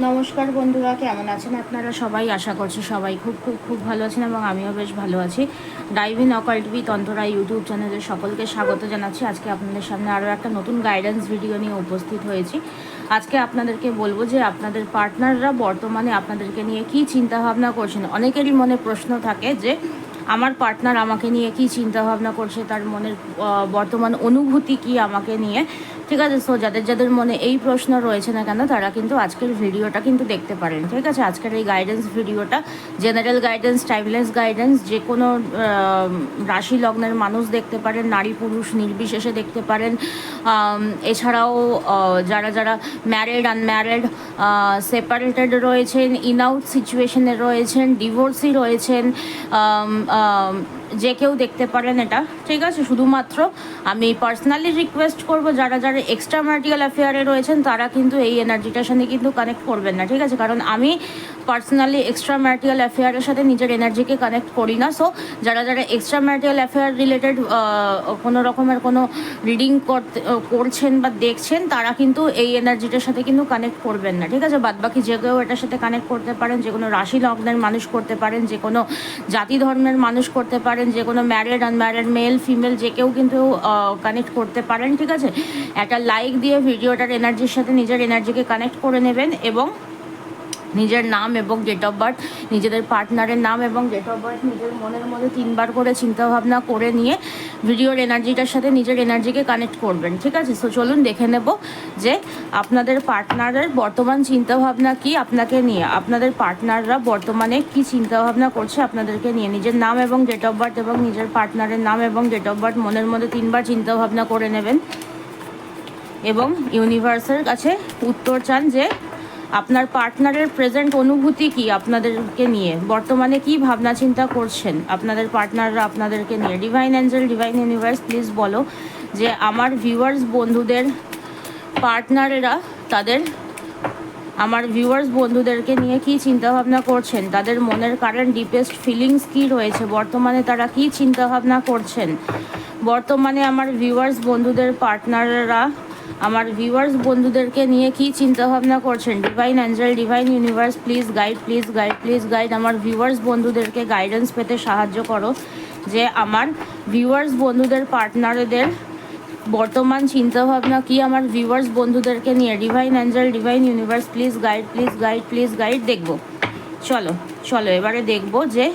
নমস্কার বন্ধুরা, কেমন আছেন আপনারা সবাই? আশা করছি সবাই খুব খুব খুব ভালো আছেন এবং আমিও বেশ ভালো আছি। Dive in occult with Antara YouTube চ্যানেলে সকলকে স্বাগত জানাচ্ছি। আজকে আপনাদের সামনে আরও একটা নতুন গাইডেন্স ভিডিও নিয়ে উপস্থিত হয়েছি। আজকে আপনাদেরকে বলবো যে আপনাদের পার্টনাররা বর্তমানে আপনাদেরকে নিয়ে কী চিন্তাভাবনা করছেন। অনেকেরই মনে প্রশ্ন থাকে যে আমার পার্টনার আমাকে নিয়ে কী চিন্তাভাবনা করছে, তার মনের বর্তমান অনুভূতি কি আমাকে নিয়ে। ঠিক আছে, সো যাদের যাদের মনে এই প্রশ্ন রয়েছে না কেন, তারা কিন্তু আজকের ভিডিওটা কিন্তু দেখতে পারেন। ঠিক আছে, আজকের এই গাইডেন্স ভিডিওটা জেনারেল গাইডেন্স, টাইমলেস গাইডেন্স, যে কোনো রাশি লগ্নের মানুষ দেখতে পারেন, নারী পুরুষ নির্বিশেষে দেখতে পারেন। এছাড়াও যারা যারা ম্যারিড, আনম্যারিড, সেপারেটেড রয়েছেন, ইন আউট সিচুয়েশনে রয়েছেন, ডিভোর্সি রয়েছেন, যে কেউ দেখতে পারেন এটা। ঠিক আছে, শুধুমাত্র আমি পার্সোনালি রিকোয়েস্ট করব যারা যারা এক্সট্রা ম্যারিটাল অ্যাফেয়ারে রয়েছেন তারা কিন্তু এই এনার্জিটার সাথে কিন্তু কানেক্ট করবেন না। ঠিক আছে, কারণ আমি পার্সোনালি এক্সট্রা ম্যারিটাল অ্যাফেয়ারের সাথে নিজের এনার্জিকে কানেক্ট করি না। সো যারা যারা এক্সট্রা ম্যারিটাল অ্যাফেয়ার রিলেটেড কোনো রকমের কোনো রিডিং করছেন বা দেখছেন, তারা কিন্তু এই এনার্জিটার সাথে কিন্তু কানেক্ট করবেন না। ঠিক আছে, বাদবাকি যে কেউ এটার সাথে কানেক্ট করতে পারেন, যে কোনো রাশি লগ্নের মানুষ করতে পারেন, যে কোনো জাতি ধর্মের মানুষ করতে পারেন, যে কোনো ম্যারিড, আনম্যারিড, মেল, ফিমেল, যে কেউ কিন্তু কানেক্ট করতে পারেন। ঠিক আছে, একটা লাইক দিয়ে ভিডিওটার এনার্জির সাথে নিজের এনার্জিকে কানেক্ট করে নেবেন এবং নিজের নাম এবং ডেট অফ বার্থ, নিজেদের পার্টনারের নাম এবং ডেট অফ বার্থ নিজের মনের মধ্যে 3বার করে চিন্তাভাবনা করে নিয়ে ভিডিওর এনার্জিটার সাথে নিজের এনার্জিকে কানেক্ট করবেন। ঠিক আছে, সো চলুন দেখে নেব যে আপনাদের পার্টনারের বর্তমান চিন্তাভাবনা কি আপনাকে নিয়ে। আপনাদের পার্টনাররা বর্তমানে কি চিন্তাভাবনা করছে আপনাদেরকে নিয়ে। নিজের নাম এবং ডেট অফ বার্থ এবং নিজের পার্টনারের নাম এবং ডেট অফ বার্থ মনের মধ্যে 3বার চিন্তাভাবনা করে নেবেন এবং ইউনিভার্সের কাছে উত্তর চান যে আপনার পার্টনারের প্রেজেন্ট অনুভূতি কি আপনাদেরকে নিয়ে, বর্তমানে কি ভাবনা চিন্তা করছেন আপনাদের পার্টনাররা আপনাদেরকে নিয়ে। Divine Angel, divine universe, please বলো যে আমার ভিউয়ার্স বন্ধুদের পার্টনারেরা আমার ভিউয়ার্স বন্ধুদেরকে নিয়ে কি চিন্তাভাবনা করছেন, তাদের মনের কারেন্ট ডিপেস্ট ফিলিংস কি রয়েছে, বর্তমানে তারা কি চিন্তাভাবনা করছেন। বর্তমানে আমার ভিউয়ার্স বন্ধুদের পার্টনাররা আমার ভিউয়ার্স বন্ধুদেরকে নিয়ে কি চিন্তাভাবনা করছেন। Divine Angel, divine universe, please guide, please guide, please guide. আমার ভিউয়ার্স বন্ধুদেরকে গাইডেন্স পেতে সাহায্য করো যে আমার ভিউয়ার্স বন্ধুদের পার্টনারদের বর্তমান চিন্তাভাবনা কি আমার ভিউয়ার্স বন্ধুদেরকে নিয়ে। Divine Angel, divine universe, please guide, please guide, please guide. দেখবো, চলো এবারে দেখবো যে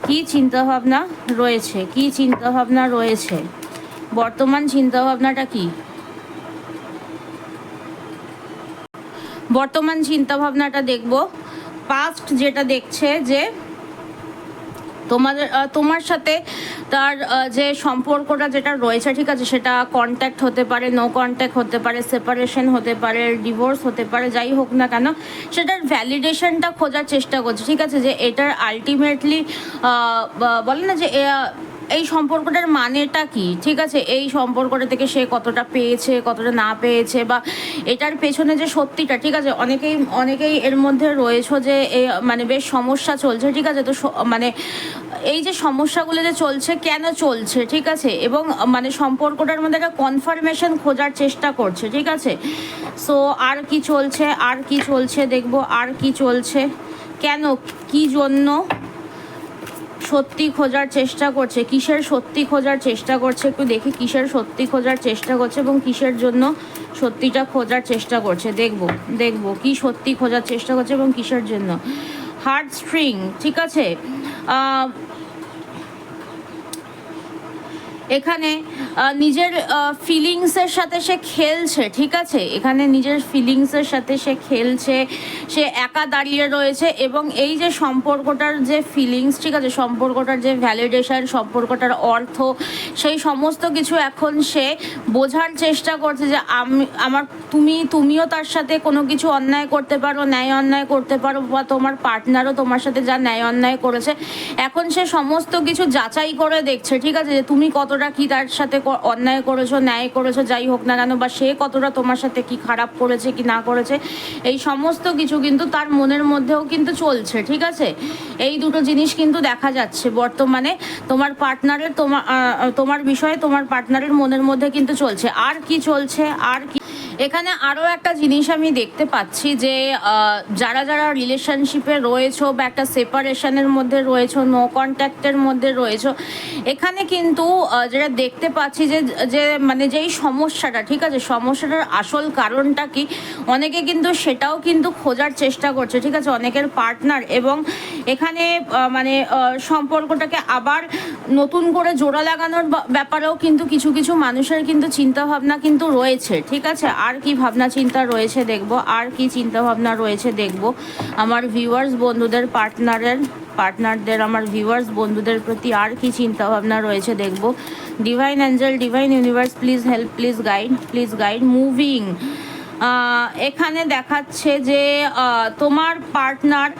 কি চিন্তাভাবনা রয়েছে, কি চিন্তাভাবনা রয়েছে, বর্তমান চিন্তাভাবনাটা কি। বর্তমান চিন্তাভাবনাটা দেখব। পাস্ট যেটা দেখছে যে তোমার সাথে তার যে সম্পর্কটা যেটা রয়েছে, ঠিক আছে, সেটা কন্ট্যাক্ট হতে পারে, নো কন্ট্যাক্ট হতে পারে, সেপারেশন হতে পারে, ডিভোর্স হতে পারে, যাই হোক না কেন সেটার ভ্যালিডেশনটা খোঁজার চেষ্টা করছে। ঠিক আছে, যে এটার আলটিমেটলি বলে না যে এই সম্পর্কটার মানেটা কি। ঠিক আছে, এই সম্পর্কটা থেকে সে কতটা পেয়েছে, কতটা না পেয়েছে, বা এটার পেছনে যে সত্যিটা। ঠিক আছে, অনেকেই এর মধ্যে রয়েছে যে মানে বেশ সমস্যা চলছে। ঠিক আছে, তো মানে এই যে সমস্যাগুলো যে চলছে কেন চলছে, ঠিক আছে, এবং মানে সম্পর্কটার মধ্যে একটা কনফার্মেশন খোঁজার চেষ্টা করছে। ঠিক আছে, সো আর কি চলছে দেখবো, আর কি চলছে, কেন, কি জন্য সত্যি খোঁজার চেষ্টা করছে, কিসের সত্যি খোঁজার চেষ্টা করছে, একটু দেখি কিসের সত্যি খোঁজার চেষ্টা করছে এবং কিসের জন্য সত্যিটা খোঁজার চেষ্টা করছে। দেখবো কি সত্যি খোঁজার চেষ্টা করছে এবং কিসের জন্য। হার্ট স্ট্রিং, ঠিক আছে, এখানে নিজের ফিলিংসের সাথে সে খেলছে। ঠিক আছে, এখানে নিজের ফিলিংসের সাথে সে খেলছে, সে একা দাঁড়িয়ে রয়েছে এবং এই যে সম্পর্কটার যে ফিলিংস, ঠিক আছে, সম্পর্কটার যে ভ্যালিডেশন, সম্পর্কটার অর্থ, সেই সমস্ত কিছু এখন সে বোঝার চেষ্টা করছে যে তুমিও তার সাথে কোনো কিছু অন্যায় করতে পারো, ন্যায় অন্যায় করতে পারো, বা তোমার পার্টনারও তোমার সাথে যা ন্যায় অন্যায় করেছে এখন সে সমস্ত কিছু যাচাই করে দেখছে। ঠিক আছে, যে তুমি কতটা কি তার সাথে অন্যায় করেছো, ন্যায় করেছো, যাই হোক না কেন, বা সে কতটা তোমার সাথে কি খারাপ করেছে কি না করেছে, এই সমস্ত কিছু কিন্তু তার মনের মধ্যেও কিন্তু চলছে। ঠিক আছে, এই দুটো জিনিস কিন্তু দেখা যাচ্ছে বর্তমানে তোমার পার্টনারের তোমার বিষয়ে তোমার পার্টনারের মনের মধ্যে কিন্তু চলছে। আর কি চলছে, আর কি এখানে আরও একটা জিনিস আমি দেখতে পাচ্ছি যে যারা যারা রিলেশনশিপে রয়েছো বা একটা সেপারেশনের মধ্যে রয়েছো, নো কন্ট্যাক্টের মধ্যে রয়েছো, এখানে কিন্তু যেটা দেখতে পাচ্ছি যে যে মানে যেই সমস্যাটা, ঠিক আছে, সমস্যাটার আসল কারণটা কি, অনেকে কিন্তু সেটাও কিন্তু খোঁজার চেষ্টা করছে, ঠিক আছে, অনেকের পার্টনার। এবং এখানে মানে সম্পর্কটাকে আবার নতুন করে জোড়া লাগানোর ব্যাপারেও কিন্তু কিছু কিছু মানুষের কিন্তু চিন্তাভাবনা কিন্তু রয়েছে, ঠিক আছে। আর কি ভাবনা চিন্তা রয়েছে দেখবো, আর কি চিন্তা ভাবনা রয়েছে দেখবো আমার ভিউয়ার্স বন্ধুদের, পার্টনারদের, আমার ভিউয়ার্স বন্ধুদের প্রতি আর কি চিন্তা ভাবনা রয়েছে দেখবো। Divine Angel, divine universe, please help, please guide moving. এখানে দেখাচ্ছে যে তোমার পার্টনার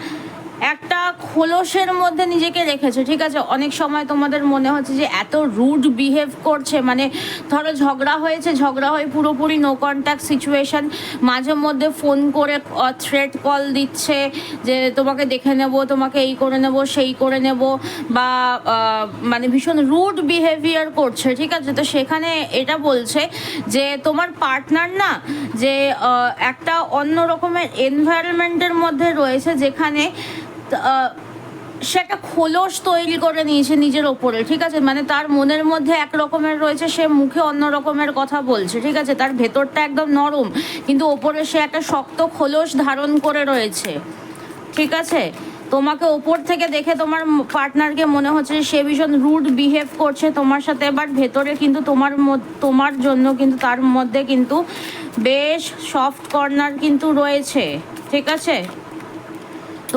একটা খোলসের মধ্যে নিজেকে রেখেছে, ঠিক আছে। অনেক সময় তোমাদের মনে হচ্ছে যে এত রুড বিহেভ করছে, মানে ধরো ঝগড়া হয়ে পুরোপুরি নো কন্ট্যাক্ট সিচুয়েশন, মাঝে মধ্যে ফোন করে থ্রেট কল দিচ্ছে যে তোমাকে দেখে নেব, তোমাকে এই করে নেব, সেই করে নেব, বা মানে ভীষণ রুড বিহেভিয়ার করছে, ঠিক আছে। তো সেখানে এটা বলছে যে তোমার পার্টনার না, যে একটা অন্য রকমের এনভায়রনমেন্টের মধ্যে রয়েছে, যেখানে সে একটা খোলস তৈরি করে নিয়েছে নিজের ওপরে, ঠিক আছে। মানে তার মনের মধ্যে এক রকমের রয়েছে, সে মুখে অন্য রকমের কথা বলছে, ঠিক আছে। তার ভেতরটা একদম নরম, কিন্তু ওপরে সে একটা শক্ত খোলস ধারণ করে রয়েছে, ঠিক আছে। তোমাকে ওপর থেকে দেখে তোমার পার্টনারকে মনে হচ্ছে সে ভীষণ রুড বিহেভ করছে তোমার সাথে, বাট ভেতরে কিন্তু তোমার জন্য কিন্তু তার মধ্যে কিন্তু বেশ সফট কর্নার কিন্তু রয়েছে, ঠিক আছে।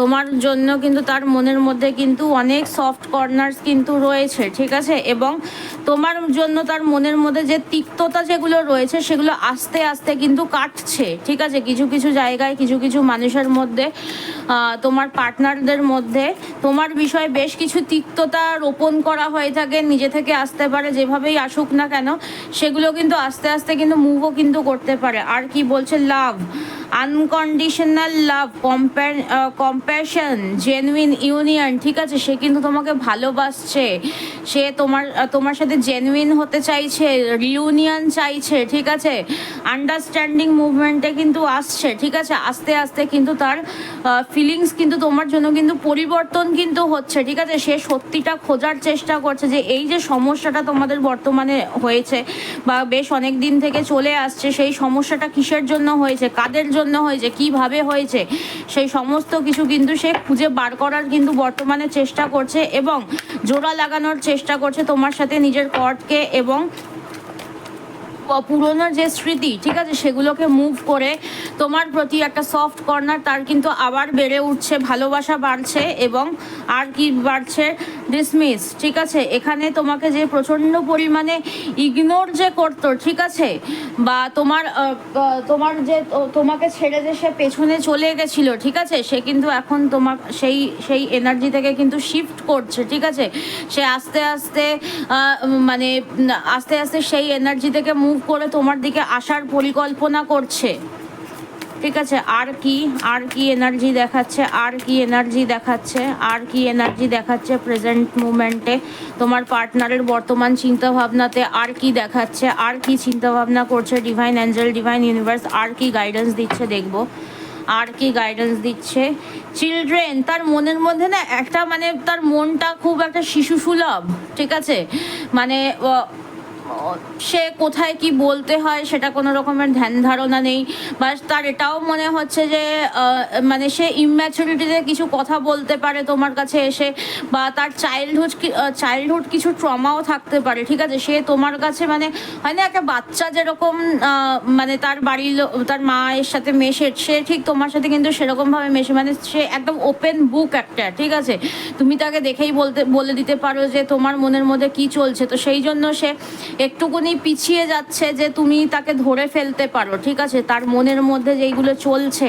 তোমার জন্য কিন্তু তার মনের মধ্যে কিন্তু অনেক সফট কর্নার্স কিন্তু রয়েছে, ঠিক আছে। এবং তোমার জন্য তার মনের মধ্যে যে তিক্ততা যেগুলো রয়েছে সেগুলো আস্তে আস্তে কিন্তু কাটছে, ঠিক আছে। কিছু কিছু জায়গায় কিছু কিছু মানুষের মধ্যে, তোমার পার্টনারদের মধ্যে তোমার বিষয়ে বেশ কিছু তিক্ততা রোপণ করা হয়ে থাকে, নিজে থেকে আসতে পারে, যেভাবেই আসুক না কেন সেগুলো কিন্তু আস্তে আস্তে কিন্তু মুভও কিন্তু করতে পারে। আর কি বলছে, love, unconditional love, compassion, genuine union, ঠিক আছে। সে কিন্তু তোমাকে ভালোবাসছে, সে তোমার সাথে জেনুইন হতে চাইছে, রিউনিয়ন চাইছে, ঠিক আছে। আন্ডারস্ট্যান্ডিং মুভমেন্টে কিন্তু আসছে, ঠিক আছে। আস্তে আস্তে কিন্তু তার ফিলিংস কিন্তু তোমার জন্য কিন্তু পরিবর্তন কিন্তু হচ্ছে, ঠিক আছে। সে সত্যিটা খোঁজার চেষ্টা করছে যে এই যে সমস্যাটা তোমাদের বর্তমানে হয়েছে বা বেশ অনেক দিন থেকে চলে আসছে, সেই সমস্যাটা কিসের জন্য হয়েছে, কাদের জন্য হয়েছে, কিভাবে হয়েছে, সেই সমস্ত কিছু কিন্তু সে খুঁজে বার করার কিন্তু বর্তমানে চেষ্টা করছে এবং জোড়া লাগানোর চেষ্টা করছে তোমার সাথে নিজের কর্ডকে, এবং পুরোনো যে স্মৃতি, ঠিক আছে, সেগুলোকে মুভ করে তোমার প্রতি একটা সফট কর্নার তার কিন্তু আবার বেড়ে উঠছে, ভালোবাসা বাড়ছে এবং আর কি বাড়ছে, ডিসমিস, ঠিক আছে। এখানে তোমাকে যে প্রচণ্ড পরিমাণে ইগনোর যে করতো, ঠিক আছে, বা তোমার যে তোমাকে ছেড়ে যে সে পেছনে চলে গেছিলো, ঠিক আছে, সে কিন্তু এখন তোমার সেই এনার্জি থেকে কিন্তু শিফট করছে, ঠিক আছে। সে আস্তে আস্তে মানে আস্তে আস্তে সেই এনার্জি থেকে মুভ করে তোমার দিকে আসার পরিকল্পনা করছে, ঠিক আছে। আর কি এনার্জি দেখাচ্ছে, আর কি এনার্জি দেখাচ্ছে প্রেজেন্ট মুমেন্টে তোমার পার্টনারের বর্তমান চিন্তা ভাবনাতে, আর কি দেখাচ্ছে, আর কি চিন্তা ভাবনা করছে ডিভাইন অ্যাঞ্জেল, ডিভাইন ইউনিভার্স, আর কি গাইডেন্স দিচ্ছে দেখবো, আর কি গাইডেন্স দিচ্ছে। চিলড্রেন, তার মনের মধ্যে না একটা মানে তার মনটা খুব একটা শিশু সুলভ, ঠিক আছে। মানে সে কোথায় কি বলতে হয় সেটা কোনো রকমের ধ্যান ধারণা নেই, বা তার এটাও মনে হচ্ছে যে মানে সে ইম্যাচুরিটিতে কিছু কথা বলতে পারে তোমার কাছে এসে, বা তার চাইল্ডহুড কিছু ট্রমাও থাকতে পারে, ঠিক আছে। সে তোমার কাছে মানে হয় না একটা বাচ্চা যেরকম মানে তার তার মায়ের সাথে মেশে, সে ঠিক তোমার সাথে কিন্তু সেরকমভাবে মেশে, মানে সে একদম ওপেন বুক একটা, ঠিক আছে। তুমি তাকে দেখেই বলে দিতে পারো যে তোমার মনের মধ্যে কি চলছে, তো সেই জন্য সে একটুকুনি পিছিয়ে যাচ্ছে যে তুমি তাকে ধরে ফেলতে পারো, ঠিক আছে। তার মনের মধ্যে যেইগুলো চলছে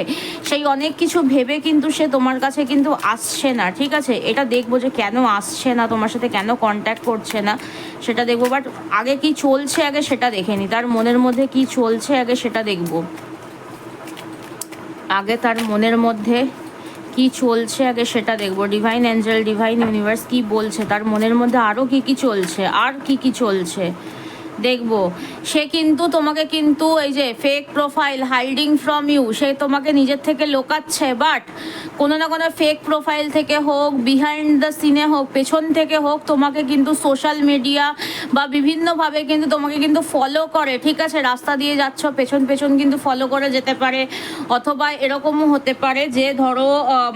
সেই অনেক কিছু ভেবে কিন্তু সে তোমার কাছে কিন্তু আসছে না, ঠিক আছে। এটা দেখবো যে কেন আসছে না তোমার সাথে, কেন কন্ট্যাক্ট করছে না সেটা দেখবো, বাট আগে কি চলছে আগে সেটা দেখে নি, তার মনের মধ্যে কি চলছে আগে সেটা দেখবো, আগে তার মনের মধ্যে কি চলছে আগে সেটা দেখবো। ডিভাইন অ্যাঞ্জেল, ডিভাইন ইউনিভার্স কি বলছে তার মনের মধ্যে, আরও কি কি চলছে, আর কি কি চলছে, দেখবো সে কিন্তু তোমাকে কিন্তু এই যে fake profile hiding from you, সে তোমাকে নিজের থেকে লোকাচ্ছে, বাট কোনো না কোনো ফেক প্রোফাইল থেকে হোক, বিহাইন্ড দ্য সিনে হোক, পেছন থেকে হোক, তোমাকে কিন্তু সোশ্যাল মিডিয়া বা বিভিন্নভাবে কিন্তু তোমাকে কিন্তু ফলো করে, ঠিক আছে? রাস্তা দিয়ে যাচ্ছ, পেছন পেছন কিন্তু ফলো করে যেতে পারে, অথবা এরকমও হতে পারে যে ধরো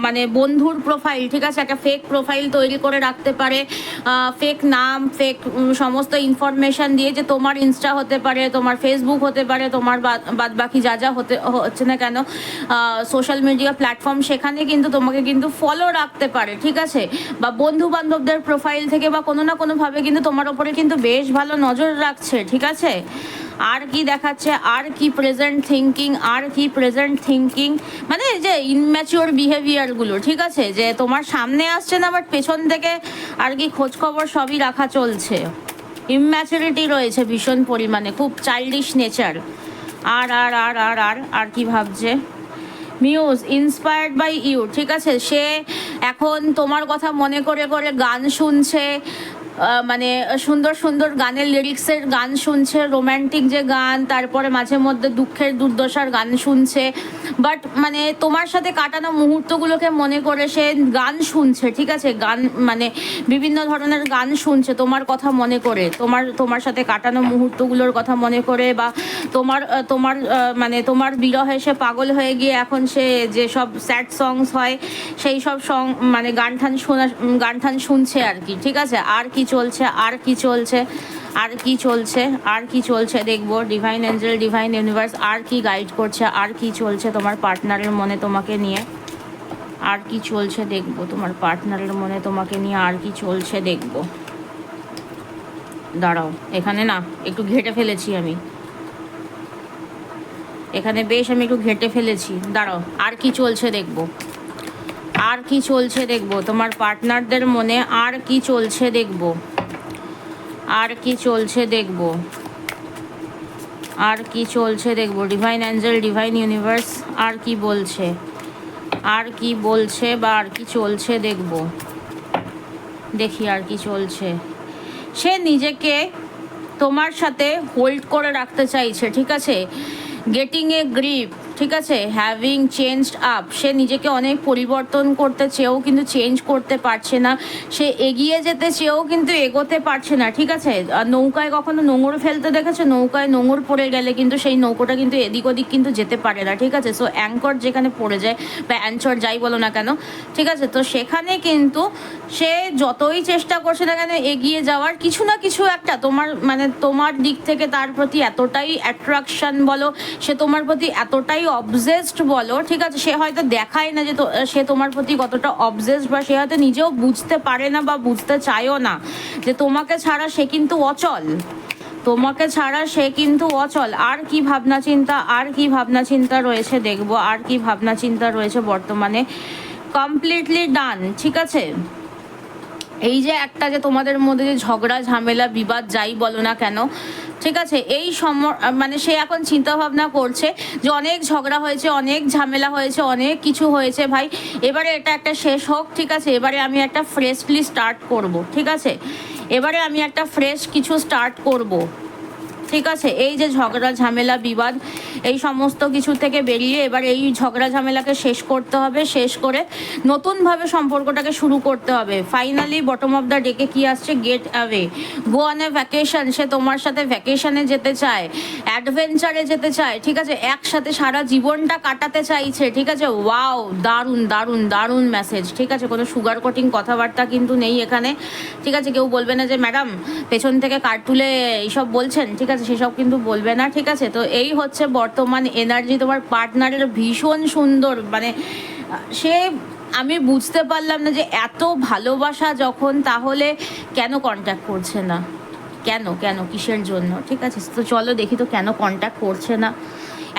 মানে বন্ধুর প্রোফাইল, ঠিক আছে, একটা ফেক প্রোফাইল তৈরি করে রাখতে পারে, ফেক নাম, ফেক সমস্ত ইনফরমেশন দিয়ে, যে তোমার ইনস্টা হতে পারে, তোমার ফেসবুক হতে পারে, তোমার বাদ বাকি যা যা হচ্ছে না কেন সোশ্যাল মিডিয়া প্ল্যাটফর্ম, সেখানে কিন্তু তোমাকে কিন্তু ফলো রাখতে পারে, ঠিক আছে? বা বন্ধু বান্ধবদের প্রোফাইল থেকে বা কোনো না কোনোভাবে কিন্তু তোমার ওপরে কিন্তু বেশ ভালো নজর রাখছে, ঠিক আছে? আর কি দেখাচ্ছে, আর কি প্রেজেন্ট থিঙ্কিং, আর কি প্রেজেন্ট থিঙ্কিং, মানে যে ইনম্যাচিওর বিহেভিয়ারগুলো, ঠিক আছে, যে তোমার সামনে আসছে না বাট পেছন থেকে আর কি খোঁজখবর সবই রাখা চলছে। ইম্যাচুরিটি রয়েছে ভীষণ পরিমাণে, খুব চাইল্ডিশ নেচার। আর আর আর আর আর আর কি ভাবছে, মিউজ ইন্সপায়ার্ড বাই ইউ, ঠিক আছে, সে এখন তোমার কথা মনে করে করে গান শুনছে, মানে সুন্দর সুন্দর গানের লিরিক্সের গান শুনছে, রোম্যান্টিক যে গান, তারপরে মাঝে মধ্যে দুঃখের দুর্দশার গান শুনছে, বাট মানে তোমার সাথে কাটানো মুহূর্তগুলোকে মনে করে সে গান শুনছে, ঠিক আছে, গান মানে বিভিন্ন ধরনের গান শুনছে তোমার কথা মনে করে, তোমার সাথে কাটানো মুহূর্তগুলোর কথা মনে করে, বা তোমার তোমার মানে তোমার বিরহে সে পাগল হয়ে গিয়ে এখন সে যে সব স্যাড সংস হয় সেই সব সং মানে গান টান শুনছে আর কি, ঠিক আছে? আর কি চলছে, আর কি চলছে, আর কি চলছে, আর কি চলছে দেখবো। ডিভাইন এঞ্জেল, ডিভাইন ইউনিভার্স আর কি গাইড করছে, আর কি চলছে তোমার পার্টনারের মনে তোমাকে নিয়ে, আর কি চলছে দেখবো তোমার পার্টনারের মনে তোমাকে নিয়ে, আর কি চলছে দেখবো। দাঁড়াও, এখানে না একটু ঘেটে ফেলেছি আমি, এখানে বেশ আমি একটু ঘেটে ফেলেছি, দাঁড়াও, আর কি চলছে দেখবো, আর কি চলছে দেখবো তোমার পার্টনারদের মনে, আর কি চলছে দেখবো, আর কি চলছে দেখবো, আর কি চলছে দেখবো। ডিভাইন অ্যাঞ্জেল, ডিভাইন ইউনিভার্স আর কি বলছে, আর কি বলছে বা আর কি চলছে দেখবো, দেখি আর কি চলছে। সে নিজেকে তোমার সাথে হোল্ড করে রাখতে চাইছে, ঠিক আছে, গেটিং এ গ্রিপ, ঠিক আছে, হ্যাভিং চেঞ্জড আপ, সে নিজেকে অনেক পরিবর্তন করতে চেয়েও কিন্তু চেঞ্জ করতে পারছে না, সে এগিয়ে যেতে চেয়েও কিন্তু এগোতে পারছে না, ঠিক আছে? আর নৌকায় কখনো নোঙর ফেলতে দেখেছো? নৌকায় নোঙর পড়ে গেলে কিন্তু সেই নৌকোটা কিন্তু এদিক ওদিক কিন্তু যেতে পারে না, ঠিক আছে? সো অ্যাঙ্কর যেখানে পড়ে যায় বা অ্যাঞ্চর যাই বলো না কেন, ঠিক আছে, তো সেখানে কিন্তু সে যতই চেষ্টা করছে না কেন এগিয়ে যাওয়ার, কিছু না কিছু একটা তোমার মানে তোমার দিক থেকে তার প্রতি এতটাই অ্যাট্রাকশন বলো, সে তোমার প্রতি এতটাই অবজেসড বলো, ঠিক আছে, সে হয়তো দেখায় না যে সে তোমার প্রতি কতটা অবজেসড, বা সে হয়তো নিজেও বুঝতে পারে না বা বুঝতে চায়ও না যে তোমাকে ছাড়া সে কিন্তু অচল, তোমাকে ছাড়া সে কিন্তু অচল। আর কি ভাবনা চিন্তা, আর কি ভাবনা চিন্তা রয়েছে দেখবো, আর কি ভাবনা চিন্তা রয়েছে বর্তমানে। কমপ্লিটলি ডান, ঠিক আছে, এই যে একটা যে তোমাদের মধ্যে যে ঝগড়া ঝামেলা বিবাদ যাই বলো না কেন, ঠিক আছে, এই মানে সে এখন চিন্তা ভাবনা করছে যে অনেক ঝগড়া হয়েছে, অনেক ঝামেলা হয়েছে, অনেক কিছু হয়েছে ভাই, এবারে এটা একটা শেষ হোক, ঠিক আছে, এবারে আমি একটা ফ্রেশলি স্টার্ট করব, ঠিক আছে, এবারে আমি একটা ফ্রেশ কিছু স্টার্ট করব, ঠিক আছে, এই যে ঝগড়া ঝামেলা বিবাদ এই সমস্ত কিছু থেকে বেরিয়ে এবার এই ঝগড়া ঝামেলাকে শেষ করতে হবে, শেষ করে নতুনভাবে সম্পর্কটাকে শুরু করতে হবে। ফাইনালি বটম অফ দ্য ডেকে কি আসছে, get away, go on a vacation, সে তোমার সাথে ভ্যাকেশনে যেতে চায়, অ্যাডভেঞ্চারে যেতে চায়, ঠিক আছে, একসাথে সারা জীবনটা কাটাতে চাইছে, ঠিক আছে। ওয়াও, দারুণ দারুণ দারুণ মেসেজ, ঠিক আছে, কোনো সুগার কোটিং কথাবার্তা কিন্তু নেই এখানে, ঠিক আছে, কেউ বলবে না যে ম্যাডাম পেছন থেকে কার তুলে এইসব বলছেন, ঠিক আছে, সেসব কিন্তু বলবে না, ঠিক আছে। তো এই হচ্ছে বর্তমান এনার্জি তোমার পার্টনারের, ভীষণ সুন্দর, মানে সে আমি বুঝতে পারলাম না যে এত ভালোবাসা যখন, তাহলে কেন কন্ট্যাক্ট করছে না, কেন কেন কিসের জন্য, ঠিক আছে, তো চলো দেখি তো কেন কন্ট্যাক্ট করছে না।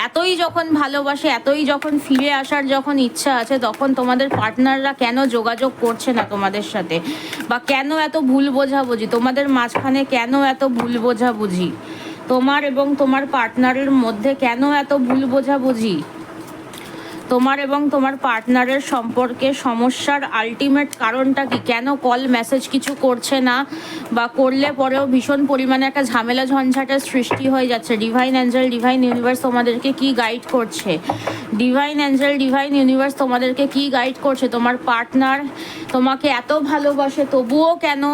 এতই যখন ভালোবাসে, এতই যখন ফিরে আসার যখন ইচ্ছা আছে, তখন তোমাদের পার্টনাররা কেন যোগাযোগ করছে না তোমাদের সাথে, বা কেন এত ভুল বোঝাবুঝি তোমাদের মাঝখানে, কেন এত ভুল বোঝাবুঝি তোমার এবং তোমার পার্টনারের মধ্যে, কেন এত ভুল বোঝাবুঝি। তোমার এবং তোমার পার্টনারের সম্পর্কে সমস্যার আলটিমেট কারণটা কি? কেন কল মেসেজ কিছু করছে না, বা করলে পরেও ভীষণ পরিমাণে একটা ঝামেলা ঝঞ্ঝাটের সৃষ্টি হয়ে যাচ্ছে? ডিভাইন অ্যাঞ্জেল, ডিভাইন ইউনিভার্স তোমাদেরকে কি গাইড করছে? ডিভাইন অ্যাঞ্জেল, ডিভাইন ইউনিভার্স তোমাদেরকে কি গাইড করছে? তোমার পার্টনার তোমাকে এত ভালোবাসে, তবুও কেন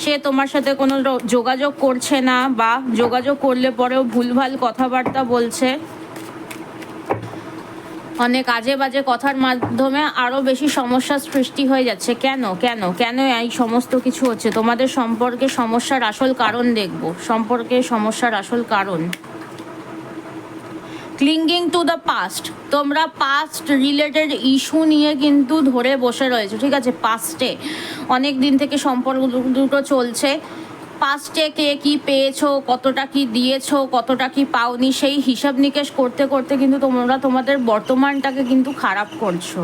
সে তোমার সাথে কোনো যোগাযোগ করছে না, বা যোগাযোগ করলে পরেও ভুলভাল কথাবার্তা বলছে, অনেক আজে বাজে কথার মাধ্যমে আরও বেশি সমস্যার সৃষ্টি হয়ে যাচ্ছে? কেন কেন কেন এই সমস্ত কিছু হচ্ছে? তোমাদের সম্পর্কে সমস্যার আসল কারণ দেখব, সম্পর্কে সমস্যার আসল কারণ। ক্লিঙ্গিং টু দ্য পাস্ট, তোমরা পাস্ট রিলেটেড ইস্যু নিয়ে কিন্তু ধরে বসে রয়েছে, ঠিক আছে? পাস্টে অনেক দিন থেকে সম্পর্ক দুটো চলছে, পাস্টে কে কি পেয়েছো, কতটা কি দিয়েছো, কতটা কি পাওনি, সেই হিসাব নিকেশ করতে করতে কিন্তু তোমরা তোমাদের বর্তমানটাকে কিন্তু খারাপ করছো,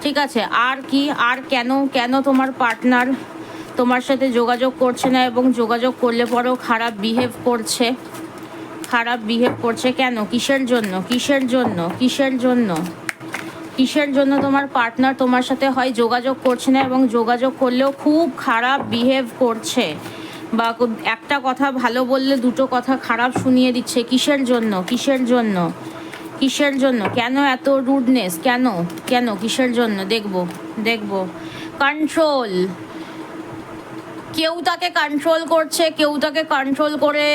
ঠিক আছে? আর কি, আর কেন কেন তোমার পার্টনার তোমার সাথে যোগাযোগ করছে না, এবং যোগাযোগ করলে পরেও খারাপ বিহেভ করছে, খারাপ বিহেভ করছে কেন? কিসের জন্য, কিসের জন্য, কিসের জন্য, কিসের জন্য তোমার পার্টনার তোমার সাথে হয় যোগাযোগ করছে না, এবং যোগাযোগ করলেও খুব খারাপ বিহেভ করছে, বা একটা কথা ভালো বললে দুটো কথা খারাপ শুনিয়ে দিচ্ছে? কিসের জন্য, কিসের জন্য, কিসের জন্য? কেন এত রুডনেস? কেন কেন কিসের জন্য? দেখব দেখব। কন্ট্রোল, কেউ তাকে কন্ট্রোল করছে, কেউ তাকে কন্ট্রোল করে,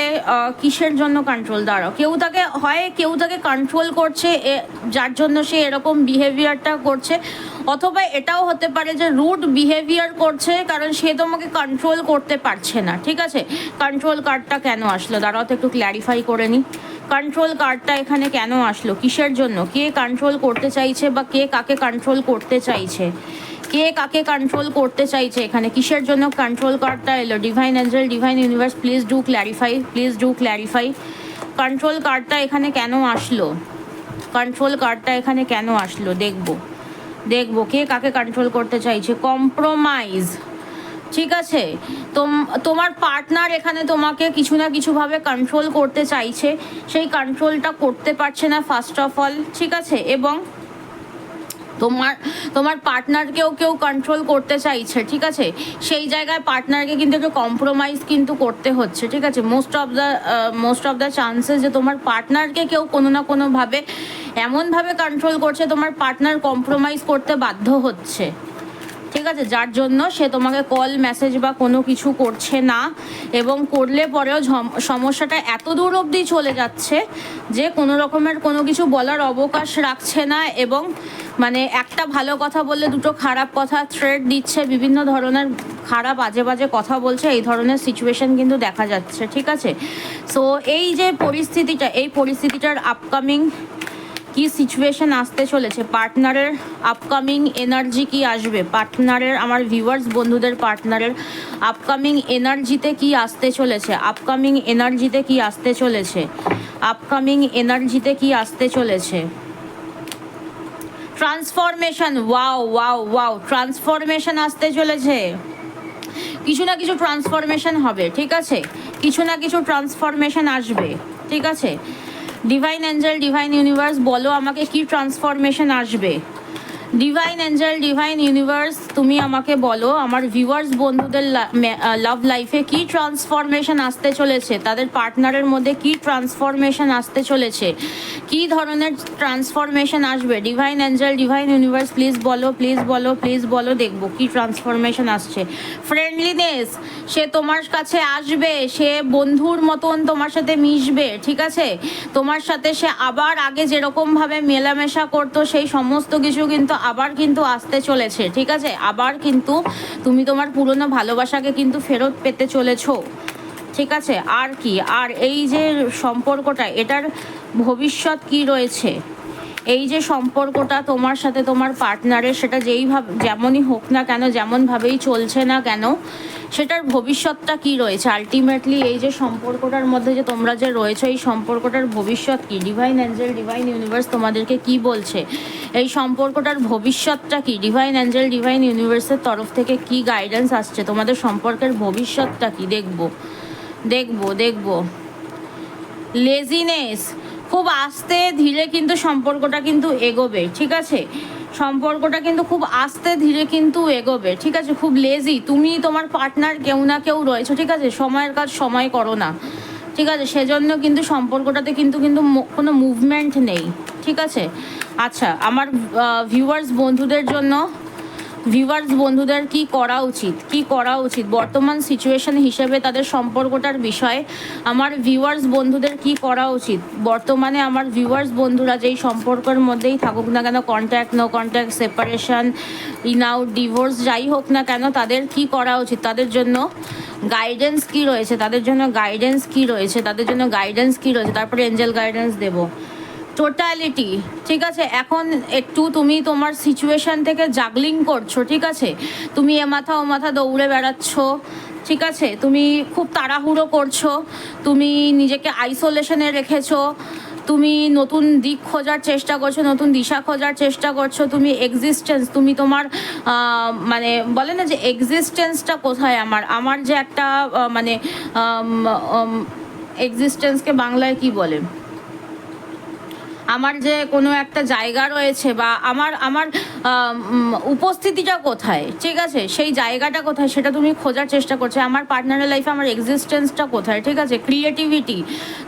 কিসের জন্য কন্ট্রোল? দাঁড়াও, কেউ তাকে কেউ তাকে কন্ট্রোল করছে যার জন্য সে এরকম বিহেভিয়ারটা করছে, অথবা এটাও হতে পারে যে রুড বিহেভিয়ার করছে কারণ সে তোমাকে কন্ট্রোল করতে পারছে না, ঠিক আছে? কন্ট্রোল কার্ডটা কেন আসলো? দাঁড়াও তো একটু ক্ল্যারিফাই করে নিই। কন্ট্রোল কার্ডটা এখানে কেন আসলো? কিসের জন্য? কে কন্ট্রোল করতে চাইছে, বা কে কাকে কন্ট্রোল করতে চাইছে? কে কাকে কন্ট্রোল করতে চাইছে এখানে? কিসের জন্য কন্ট্রোল কার্ডটা এলো? Divine Angel, divine universe, please do clarify, please do clarify. Control কার্ডটা এখানে কেন আসলো? কন্ট্রোল কার্ডটা এখানে কেন আসলো? দেখবো দেখবো কে কাকে কন্ট্রোল করতে চাইছে। কম্প্রোমাইজ, ঠিক আছে? তোমার পার্টনার এখানে তোমাকে কিছু না কিছুভাবে কন্ট্রোল করতে চাইছে, সেই কন্ট্রোলটা করতে পারছে না ফার্স্ট অফ অল, ঠিক আছে? এবং তোমার পার্টনারকেও কেউ কন্ট্রোল করতে চাইছে, ঠিক আছে? সেই জায়গায় পার্টনারকে কিন্তু একটু কম্প্রোমাইজ কিন্তু করতে হচ্ছে, ঠিক আছে? মোস্ট অফ দ্য চান্সেস যে তোমার পার্টনারকে কেউ কোনো না কোনোভাবে এমনভাবে কন্ট্রোল করছে, তোমার পার্টনার কম্প্রোমাইজ করতে বাধ্য হচ্ছে, ঠিক আছে? যার জন্য সে তোমাকে কল মেসেজ বা কোনো কিছু করছে না, এবং করলে পরেও সমস্যাটা এত দূর অবধি চলে যাচ্ছে যে কোনো রকমের কোনো কিছু বলার অবকাশ রাখছে না, এবং মানে একটা ভালো কথা বললে দুটো খারাপ কথা থ্রেট দিচ্ছে, বিভিন্ন ধরনের খারাপ আজে বাজে কথা বলছে, এই ধরনের সিচুয়েশন কিন্তু দেখা যাচ্ছে, ঠিক আছে? সো এই যে পরিস্থিতিটা, এই পরিস্থিতিটার আপকামিং কি সিচুয়েশন আসতে চলেছে, পার্টনারের আপকামিং এনার্জি কি আসবে, পার্টনারের, আমার ভিউয়ার্স বন্ধুদের পার্টনারের আপকামিং এনার্জিতে কি আসতে চলেছে, আপকামিং এনার্জিতে কি আসতে চলেছে, আপকামিং এনার্জিতে কি আসতে চলেছে? Transformation, wow wow wow, transformation আসতে চলেছে, কিছু না কিছু ট্রান্সফরমেশন হবে, ঠিক আছে? কিছু না কিছু ট্রান্সফরমেশন আসবে, ঠিক আছে? ডিভাইন অ্যাঞ্জেল, ডিভাইন ইউনিভার্স, বলো আমাকে কি ট্রান্সফরমেশন আসবে? ডিভাইন অ্যাঞ্জেল, ডিভাইন ইউনিভার্স, তুমি আমাকে বলো আমার ভিউয়ার্স বন্ধুদের লাভ লাইফে কি ট্রান্সফরমেশন আসতে চলেছে, তাদের পার্টনারের মধ্যে কি ট্রান্সফরমেশন আসতে চলেছে, কি ধরনের ট্রান্সফরমেশন আসবে? Divine Angel, divine universe, please বলো, প্লিজ বলো, প্লিজ বলো, দেখবো কি ট্রান্সফরমেশন আসছে। ফ্রেন্ডলিনেস, সে তোমার কাছে আসবে, সে বন্ধুর মতন তোমার সাথে মিশবে, ঠিক আছে? তোমার সাথে সে আবার আগে যেরকমভাবে মেলামেশা করতো সেই সমস্ত কিছু কিন্তু আবার কিন্তু আসতে চলেছে, ঠিক আছে? আবার কিন্তু তুমি তোমার পুরনো ভালোবাসাকে কিন্তু ফেরত পেতে চলেছো, ঠিক আছে? আর কি, আর এই যে সম্পর্কটা, এটার ভবিষ্যৎ কি রয়েছে? এই যে সম্পর্কটা তোমার সাথে তোমার পার্টনারের, সেটা যেইভাবে যেমনই হোক না কেন, যেমনভাবেই চলছে না কেন, সেটার ভবিষ্যৎটা কি রয়েছে আলটিমেটলি? এই যে সম্পর্কটার মধ্যে যে তোমরা যে রয়েছে, এই সম্পর্কটার ভবিষ্যৎ কি? ডিভাইন অ্যাঞ্জেল, ডিভাইন ইউনিভার্স তোমাদেরকে কি বলছে? এই সম্পর্কটার ভবিষ্যৎটা কি? ডিভাইন অ্যাঞ্জেল, ডিভাইন ইউনিভার্সের তরফ থেকে কি গাইডেন্স আসছে? তোমাদের সম্পর্কের ভবিষ্যৎটা কি? দেখবো দেখবো দেখবো। লেজিনেস, খুব আস্তে ধীরে কিন্তু সম্পর্কটা কিন্তু এগোবে, ঠিক আছে? সম্পর্কটা কিন্তু খুব আস্তে ধীরে কিন্তু এগোবে, ঠিক আছে? খুব লেজি তুমি, তোমার পার্টনার কেউ না কেউ রয়েছে, ঠিক আছে? সময়ের কাজ সময় করো না, ঠিক আছে? সেজন্য কিন্তু সম্পর্কটাতে কিন্তু কিন্তু কোনো মুভমেন্ট নেই, ঠিক আছে? আচ্ছা, আমার ভিউয়ার্স বন্ধুদের কি করা উচিত, কি করা উচিত বর্তমান সিচুয়েশন হিসেবে তাদের সম্পর্কটার বিষয়ে আমার ভিউয়ার্স বন্ধুদের কি করা উচিত? বর্তমানে আমার ভিউয়ার্স বন্ধুরা যেই সম্পর্কের মধ্যেই থাকুক না কেন, contact, no contact, separation, in out, divorce, যাই হোক না কেন, তাদের কি করা উচিত? তাদের জন্য গাইডেন্স কি রয়েছে? তাদের জন্য গাইডেন্স কি রয়েছে? তাদের জন্য গাইডেন্স কি রয়েছে? তারপরে এঞ্জেল গাইডেন্স দেবো। টোটালিটি, ঠিক আছে? এখন একটু তুমি তোমার সিচুয়েশন থেকে জাগলিং করছো, ঠিক আছে? তুমি এ মাথা ও মাথা দৌড়ে বেড়াচ্ছ, ঠিক আছে? তুমি খুব তাড়াহুড়ো করছো, তুমি নিজেকে আইসোলেশনে রেখেছো, তুমি নতুন দিক খোঁজার চেষ্টা করছো, নতুন দিশা খোঁজার চেষ্টা করছো, তুমি এক্সিস্টেন্স, তুমি তোমার মানে বলে না যে এক্সিস্টেন্সটা কোথায় আমার, আমার যে একটা মানে এক্সিস্টেন্সকে বাংলায় কি বলে, আমার যে কোনো একটা জায়গা রয়েছে বা আমার আমার উপস্থিতিটা কোথায়, ঠিক আছে? সেই জায়গাটা কোথায় সেটা তুমি খোঁজার চেষ্টা করছো। আমার পার্টনারের লাইফে আমার এক্সিস্টেন্সটা কোথায়, ঠিক আছে? ক্রিয়েটিভিটি,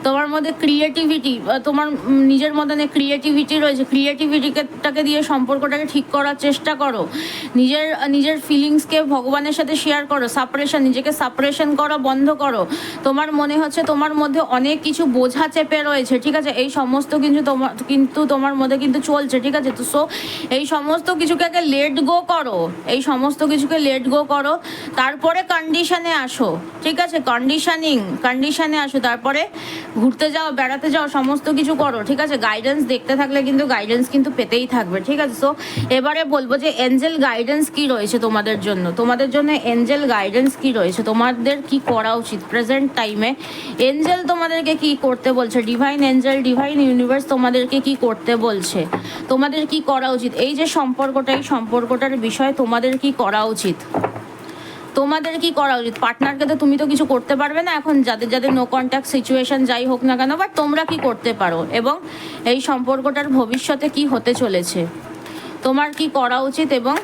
তোমার মধ্যে ক্রিয়েটিভিটি, তোমার নিজের মধ্যে ক্রিয়েটিভিটি রয়েছে, ক্রিয়েটিভিটিটাকে দিয়ে সম্পর্কটাকে ঠিক করার চেষ্টা করো। নিজের ফিলিংসকে ভগবানের সাথে শেয়ার করো, সাপারেশন, নিজেকে সাপারেশন করা বন্ধ করো। তোমার মনে হচ্ছে তোমার মধ্যে অনেক কিছু বোঝা চেপে রয়েছে, ঠিক আছে? এই সমস্ত তোমার মধ্যে কিন্তু চলছে, ঠিক আছে? তো সো এই সমস্ত কিছুকে আগে লেট গো করো, এই সমস্ত কিছুকে লেট গো করো, তারপরে কন্ডিশনে আসো, ঠিক আছে? কন্ডিশনে আসো, তারপরে ঘুরতে যাও, বেড়াতে যাও, সমস্ত কিছু করো, ঠিক আছে? গাইডেন্স দেখতে থাকলে কিন্তু গাইডেন্স কিন্তু পেতেই থাকবে, ঠিক আছে? সো এবারে বলবো যে এঞ্জেল গাইডেন্স কি রয়েছে তোমাদের জন্য, তোমাদের জন্য এঞ্জেল গাইডেন্স কি রয়েছে, তোমাদের কি করা উচিত প্রেজেন্ট টাইমে? এঞ্জেল তোমাদেরকে কি করতে বলছে? ডিভাইন এঞ্জেল, ডিভাইন ইউনিভার্স তোমাদেরকে কি করতে বলছে, তোমাদের কি করা উচিত? এই যে সম্পর্কটা, এই সম্পর্কটার বিষয়ে তোমাদের কি করা উচিত? তোমাদের কি করা উচিত? পার্টনারকে তো তুমি তো কিছু করতে পারবে না এখন, যাদের যাদের নো কন্ট্যাক্ট সিচুয়েশন যাই হোক না কেন, বাট তোমরা কি করতে পারো এবং এই সম্পর্কটার ভবিষ্যতে কি হতে চলেছে, তোমার কি করা উচিত এবং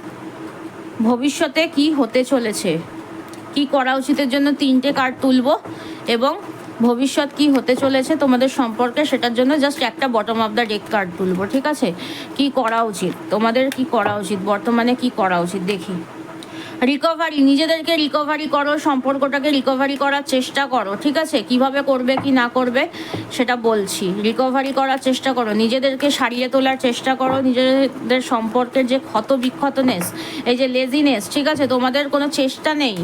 ভবিষ্যতে কি হতে চলেছে, কি করা উচিতের জন্য 3টে কার্ড তুলবো এবং ভবিষ্যৎ কি হতে চলেছে তোমাদের সম্পর্কে সেটার জন্য জাস্ট একটা bottom of the deck card তুলবো, ঠিক আছে? কি করা উচিত, তোমাদের কি করা উচিত, বর্তমানে কি করা উচিত দেখি। রিকভারি, নিজেদেরকে রিকভারি করো, সম্পর্কটাকে রিকভারি করার চেষ্টা করো, ঠিক আছে? কিভাবে করবে কি না করবে সেটা বলছি। রিকভারি করার চেষ্টা করো, নিজেদেরকে সারিয়ে তোলার চেষ্টা করো, নিজেদের সম্পর্কের যে ক্ষত বিক্ষতনেস, এই যে লেজিনেস, ঠিক আছে? তোমাদের কোনো চেষ্টা নেই,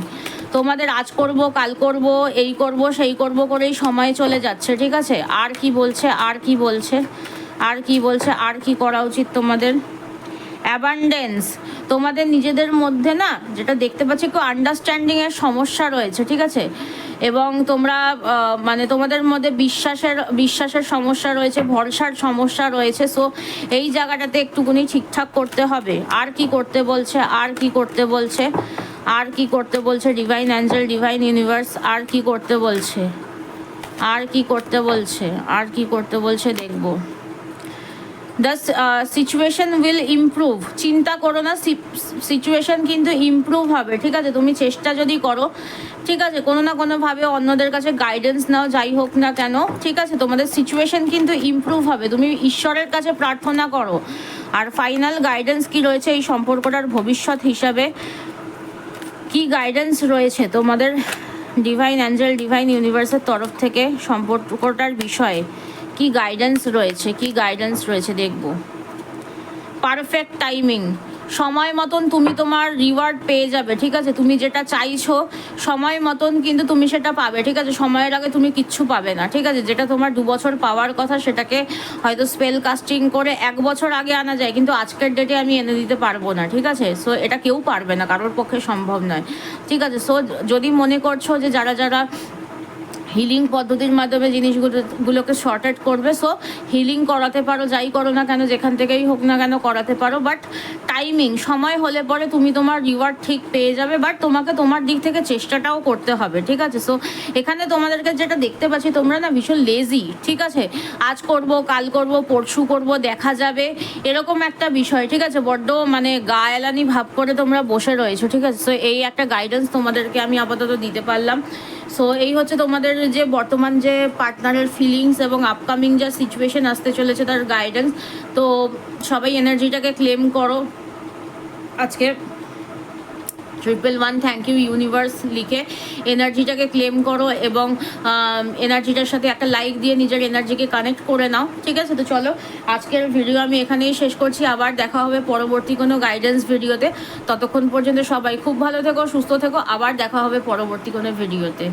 তোমাদের আজ করব, কাল করব, এই করব, সেই করব করেই সময় চলে যাচ্ছে, ঠিক আছে? আর কি বলছে, আর কি বলছে, আর কি বলছে, আর কি করা উচিত তোমাদের? অ্যাবান্ডেন্স, তোমাদের নিজেদের মধ্যে না যেটা দেখতে পাচ্ছি একটু আন্ডারস্ট্যান্ডিংয়ের সমস্যা রয়েছে, ঠিক আছে? এবং তোমরা মানে তোমাদের মধ্যে বিশ্বাসের সমস্যা রয়েছে, ভরসার সমস্যা রয়েছে। সো এই জায়গাটাতে একটুকুনি ঠিকঠাক করতে হবে। আর কি করতে বলছে, আর কি করতে বলছে, আর কি করতে বলছে ডিভাইন অ্যাঞ্জেল, ডিভাইন ইউনিভার্স, আর কি করতে বলছে, আর কি করতে বলছে, আর কি করতে বলছে দেখবো। দ্য সিচুয়েশন উইল ইমপ্রুভ, চিন্তা করো না, সিচুয়েশন কিন্তু ইমপ্রুভ হবে, ঠিক আছে? তুমি চেষ্টা যদি করো, ঠিক আছে, কোনো না কোনোভাবে অন্যদের কাছে গাইডেন্স নাও, যাই হোক না কেন, ঠিক আছে? তোমাদের সিচুয়েশন কিন্তু ইমপ্রুভ হবে, তুমি ঈশ্বরের কাছে প্রার্থনা করো। আর ফাইনাল গাইডেন্স কি রয়েছে এই সম্পর্কটার ভবিষ্যৎ হিসাবে, কি গাইডেন্স রয়েছে তোমাদের ডিভাইন অ্যাঞ্জেল, ডিভাইন ইউনিভার্সের তরফ থেকে সম্পর্কটার বিষয়ে কি গাইডেন্স রয়েছে, কি গাইডেন্স রয়েছে দেখব। পারফেক্ট টাইমিং, সময় মতন তুমি তোমার রিওয়ার্ড পেয়ে যাবে, ঠিক আছে? তুমি যেটা চাইছো সময় মতন কিন্তু তুমি সেটা পাবে, ঠিক আছে? সময়ের আগে তুমি কিচ্ছু পাবে না, ঠিক আছে? যেটা তোমার 2 বছর পাওয়ার কথা সেটাকে হয়তো স্পেল কাস্টিং করে 1 বছর আগে আনা যায়, কিন্তু আজকের ডেটে আমি এনে দিতে পারবো না, ঠিক আছে? সো এটা কেউ পারবে না, কারোর পক্ষে সম্ভব নয়, ঠিক আছে? সো যদি মনে করছো যে যারা হিলিং পদ্ধতির মাধ্যমে জিনিসগুলোকে শর্ট আউট করবে। সো হিলিং করাতে পারো, যাই করো না কেন, যেখান থেকেই হোক না কেন করাতে পারো, বাট টাইমিং সময় হলে পরে তুমি তোমার রিওয়ার্ড ঠিক পেয়ে যাবে, বাট তোমাকে তোমার দিক থেকে চেষ্টাটাও করতে হবে, ঠিক আছে? সো এখানে তোমাদেরকে যেটা দেখতে পাচ্ছি, তোমরা না ভীষণ লেজি, ঠিক আছে? আজ করব, কাল করব, পরশু করব, দেখা যাবে, এরকম একটা বিষয়, ঠিক আছে? বড্ড মানে গা এলানি ভাব করে তোমরা বসে রয়েছো, ঠিক আছে? সো এই একটা গাইডেন্স তোমাদেরকে আমি আপাতত দিতে পারলাম। সো এই হচ্ছে তোমাদের যে বর্তমান যে পার্টনারের ফিলিংস এবং আপকামিং যা সিচুয়েশন আসতে চলেছে তার গাইডেন্স। তো সবাই এনার্জিটাকে ক্লেম করো আজকে। 111 থ্যাংক ইউ ইউনিভার্স লিখে এনার্জিটাকে ক্লেম করো এবং এনার্জিটার সাথে একটা লাইক দিয়ে নিজের এনার্জিকে কানেক্ট করে নাও, ঠিক আছে? তো চলো আজকের ভিডিও আমি এখানেই শেষ করছি। আবার দেখা হবে পরবর্তী কোনো গাইডেন্স ভিডিওতে। ততক্ষণ পর্যন্ত সবাই খুব ভালো থেকো, সুস্থ থেকো। আবার দেখা হবে পরবর্তী কোনো ভিডিওতে।